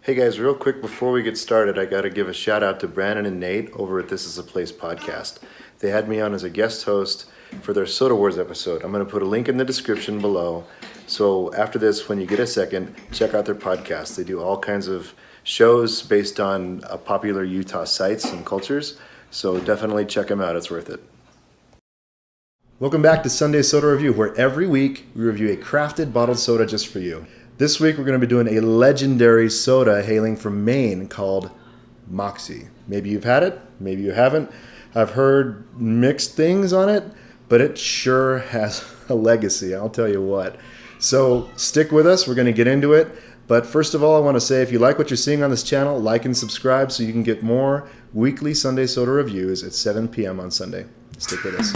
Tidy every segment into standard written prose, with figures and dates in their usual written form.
Hey guys, real quick before we get started, I got to give a shout out to Brandon and Nate over at This Is a Place podcast. They had me on as a guest host for their Soda Wars episode. I'm going to put a link in the description below. So after this, when you get a second, check out their podcast. They do all kinds of shows based on popular Utah sites and cultures. So definitely check them out. It's worth it. Welcome back to Sunday Soda Review, where every week we review a crafted bottled soda just for you. This week we're going to be doing a legendary soda hailing from Maine called Moxie. Maybe you've had it, maybe you haven't. I've heard mixed things on it, but it sure has a legacy, I'll tell you what. So stick with us, we're going to get into it. But first of all, I want to say if you like what you're seeing on this channel, like and subscribe so you can get more weekly Sunday Soda reviews at 7 p.m. on Sunday. Stick with us.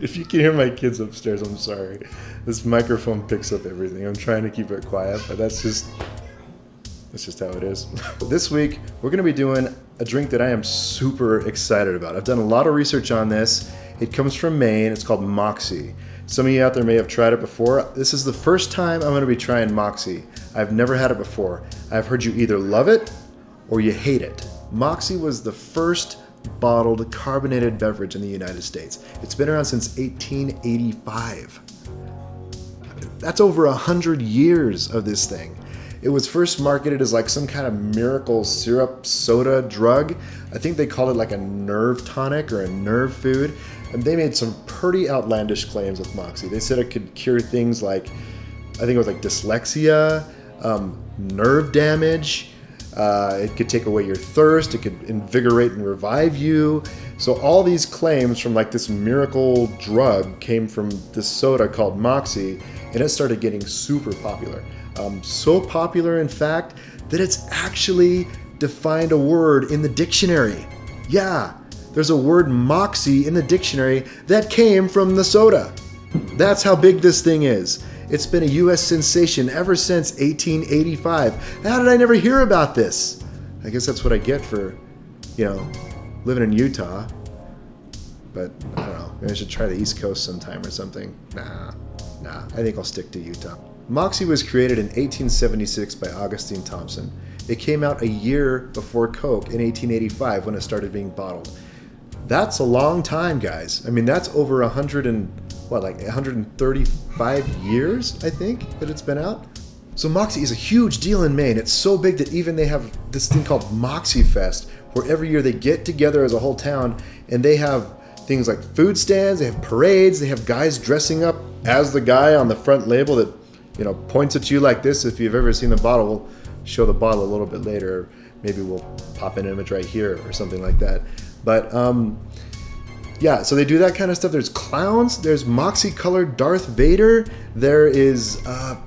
If you can hear my kids upstairs, I'm sorry. This microphone picks up everything. I'm trying to keep it quiet, but that's just how it is. This week, we're going to be doing a drink that I am super excited about. I've done a lot of research on this. It comes from Maine. It's called Moxie. Some of you out there may have tried it before. This is the first time I'm going to be trying Moxie. I've never had it before. I've heard you either love it or you hate it. Moxie was the first bottled carbonated beverage in the United States. It's been around since 1885. That's over 100 years of this thing. It was first marketed as like some kind of miracle syrup soda drug. I think they called it like a nerve tonic or a nerve food. And they made some pretty outlandish claims with Moxie. They said it could cure things like, I think it was like dyslexia, nerve damage. It could take away your thirst. It could invigorate and revive you. So all these claims from like this miracle drug came from this soda called Moxie, and it started getting super popular. So popular, in fact, that it's actually defined a word in the dictionary. Yeah, there's a word Moxie in the dictionary that came from the soda. That's how big this thing is. It's been a U.S. sensation ever since 1885. How did I never hear about this? I guess that's what I get for, living in Utah. But I don't know. Maybe I should try the East Coast sometime or something. Nah. I think I'll stick to Utah. Moxie was created in 1876 by Augustine Thompson. It came out a year before Coke in 1885 when it started being bottled. That's a long time, guys. I mean, that's over 135 years, I think, that it's been out. So Moxie is a huge deal in Maine. It's so big that even they have this thing called Moxie Fest, where every year they get together as a whole town and they have things like food stands, they have parades, they have guys dressing up as the guy on the front label that, points at you like this. If you've ever seen the bottle, we'll show the bottle a little bit later. Maybe we'll pop an image right here or something like that. But yeah, so they do that kind of stuff. There's clowns. There's Moxie-colored Darth Vader. There's a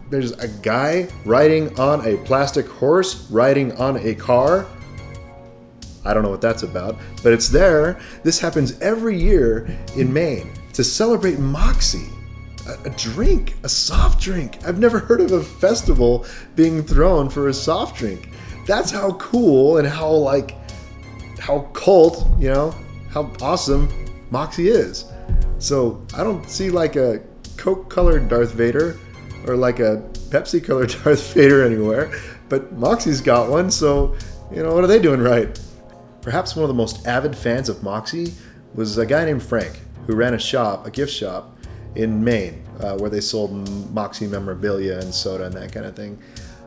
guy riding on a plastic horse, riding on a car. I don't know what that's about, but it's there. This happens every year in Maine to celebrate Moxie, a drink, a soft drink. I've never heard of a festival being thrown for a soft drink. That's how cool and how cult, how awesome Moxie is. So I don't see like a Coke-colored Darth Vader or like a Pepsi-colored Darth Vader anywhere, but Moxie's got one, so, what are they doing right? Perhaps one of the most avid fans of Moxie was a guy named Frank, who ran a gift shop in Maine, where they sold Moxie memorabilia and soda and that kind of thing.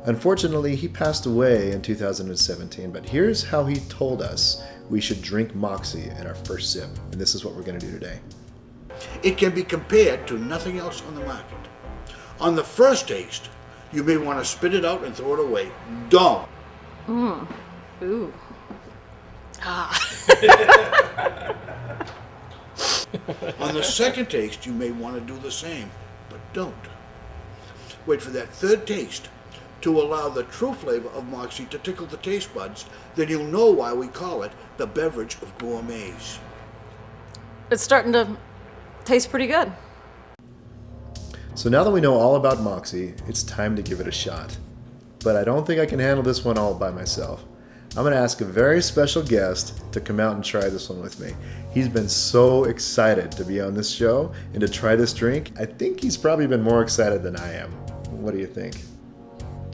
Unfortunately, he passed away in 2017, but here's how he told us we should drink Moxie in our first sip, and this is what we're going to do today. It can be compared to nothing else on the market. On the first taste, you may want to spit it out and throw it away. Don't. Ooh. Ah. On the second taste, you may want to do the same, but don't. Wait for that third taste to allow the true flavor of Moxie to tickle the taste buds. Then you'll know why we call it the beverage of gourmets. It's starting to taste pretty good. So now that we know all about Moxie, it's time to give it a shot. But I don't think I can handle this one all by myself. I'm going to ask a very special guest to come out and try this one with me. He's been so excited to be on this show and to try this drink. I think he's probably been more excited than I am. What do you think?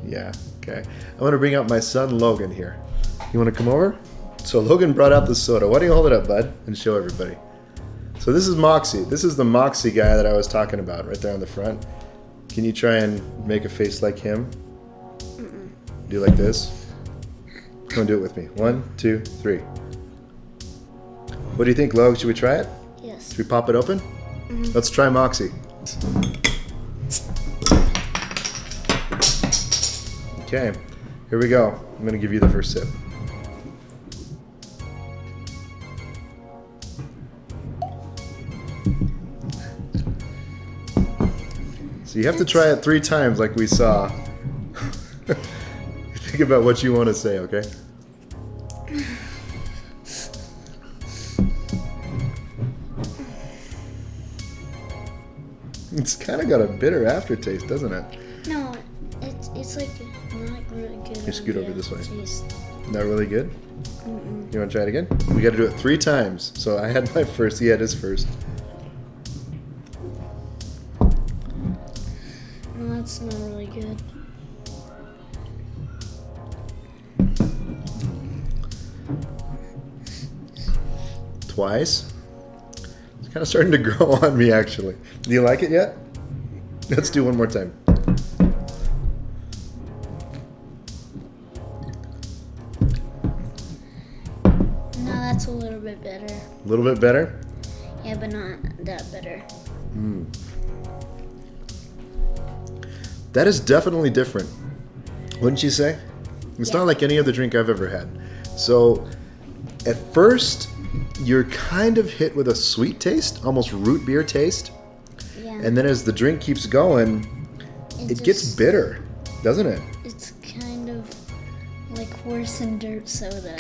Yeah, okay. I'm going to bring out my son, Logan, here. You want to come over? So Logan brought out the soda. Why don't you hold it up, bud, and show everybody. So this is Moxie. This is the Moxie guy that I was talking about right there on the front. Can you try and make a face like him? Do like this. Come on, do it with me. 1, 2, 3. What do you think, Logan? Should we try it? Yes. Should we pop it open? Let's try Moxie. Okay, here we go. I'm going to give you the first sip. So you have to try it 3 times like we saw. Think about what you want to say, okay? It's kind of got a bitter aftertaste, doesn't it? No, it's like not really good. You scoot over this way. Taste. Not really good? You want to try it again? We got to do it 3 times. So I had my first, he had his first. No, that's not really good. Twice. It's kind of starting to grow on me, actually. Do you like it yet? Let's do one more time. No, that's a little bit better. A little bit better? Yeah, but not that better. That is definitely different. Wouldn't you say? It's Yeah. not like any other drink I've ever had. So, at first, you're kind of hit with a sweet taste, almost root beer taste. Yeah. And then as the drink keeps going, it gets just- bitter, doesn't it? It's kind of like worse than dirt soda.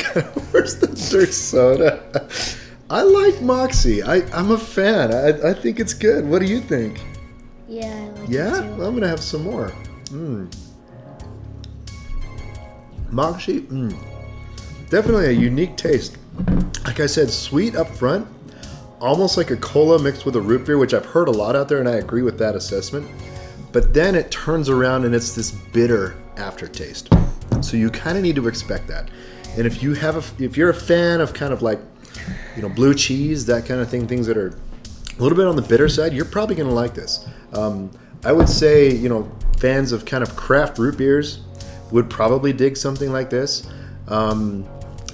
Where's the dirt soda? I like Moxie. I'm a fan. I think it's good. What do you think? Yeah, I like Yeah? it Well, too. I'm going to have some more. Moxie, definitely a unique taste. Like I said, sweet up front, almost like a cola mixed with a root beer, which I've heard a lot out there, and I agree with that assessment. But then it turns around and it's this bitter aftertaste. So you kind of need to expect that. And if you're a fan of kind of like, blue cheese, that kind of thing, things that are a little bit on the bitter side, you're probably going to like this. I would say, fans of kind of craft root beers would probably dig something like this.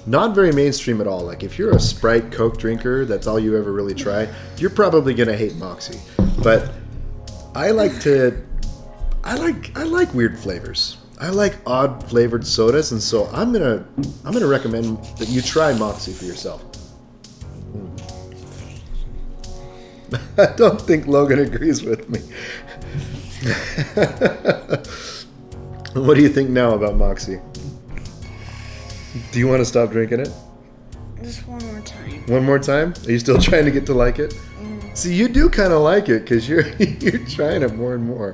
Not very mainstream at all. Like if you're a Sprite Coke drinker, that's all you ever really try, you're probably going to hate Moxie. But I like weird flavors. I like odd flavored sodas, and so I'm gonna recommend that you try Moxie for yourself. I don't think Logan agrees with me. What do you think now about Moxie? Do you want to stop drinking it? Just one more time. One more time? Are you still trying to get to like it? See, you do kind of like it because you're trying it more and more.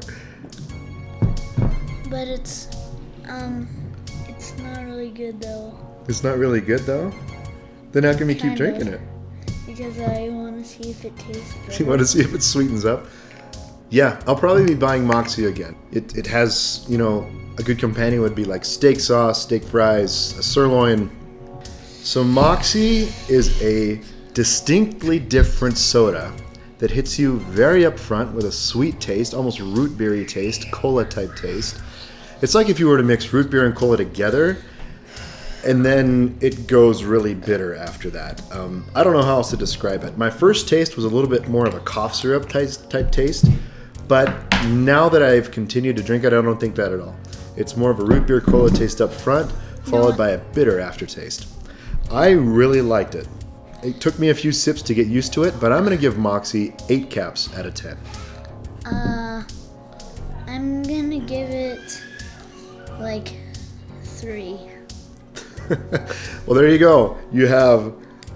But it's not really good though. It's not really good though? Then how come you keep Kind of. drinking it? Because I want to see if it tastes better. You want to see if it sweetens up? Yeah, I'll probably be buying Moxie again. It has, a good companion would be like steak sauce, steak fries, a sirloin. So Moxie is a distinctly different soda that hits you very up front with a sweet taste, almost root beery taste, cola type taste. It's like if you were to mix root beer and cola together, and then it goes really bitter after that. I don't know how else to describe it. My first taste was a little bit more of a cough syrup type taste, but now that I've continued to drink it, I don't think that at all. It's more of a root beer cola taste up front, followed by a bitter aftertaste. I really liked it. It took me a few sips to get used to it, but I'm going to give Moxie 8 caps out of 10. I'm gonna give it like 3. Well, there you go. You have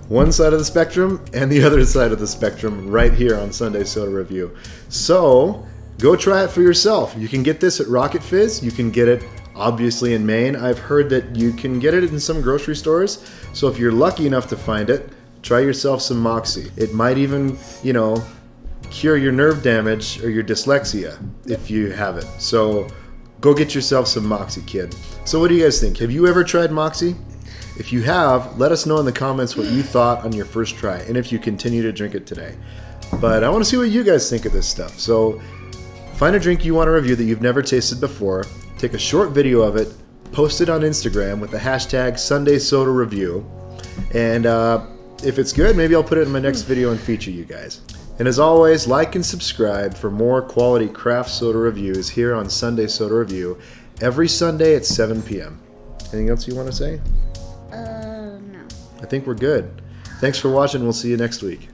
one side of the spectrum and the other side of the spectrum right here on Sunday Soda Review. So go try it for yourself. You can get this at Rocket Fizz. You can get it Obviously in Maine, I've heard that you can get it in some grocery stores. So if you're lucky enough to find it, try yourself some Moxie. It might even, cure your nerve damage or your dyslexia if you have it. So go get yourself some Moxie, kid. So what do you guys think? Have you ever tried Moxie? If you have, let us know in the comments what you thought on your first try and if you continue to drink it today. But I want to see what you guys think of this stuff. So find a drink you want to review that you've never tasted before, take a short video of it, post it on Instagram with the hashtag #SundaySodaReview, and if it's good, maybe I'll put it in my next video and feature you guys. And as always, like and subscribe for more quality craft soda reviews here on Sunday Soda Review every Sunday at 7 p.m. Anything else you want to say? No. I think we're good. Thanks for watching. We'll see you next week.